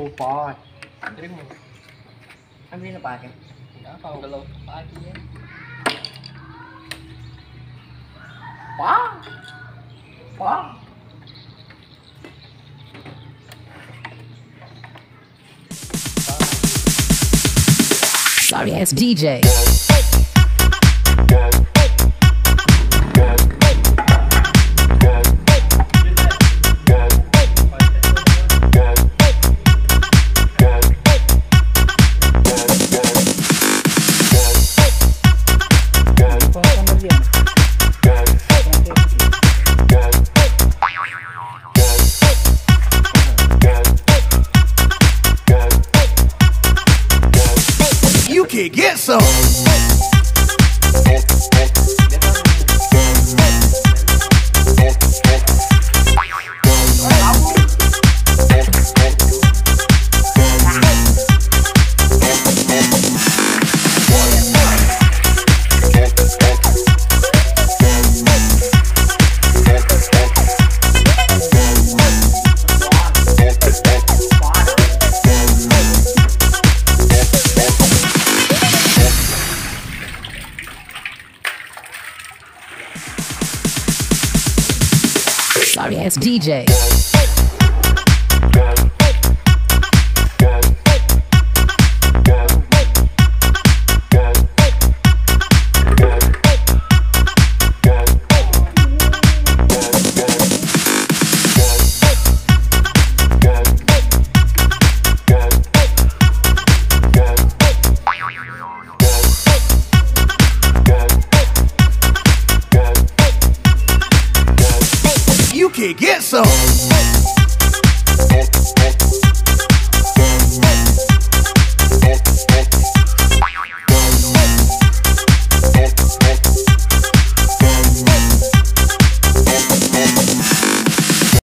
lupa. Antri mo. Ambil na pakai. Enggak, kalau galau pagi ya. Wah. Wah. Sorry ass DJ. You can get some. Sorry ass DJ. You can get some.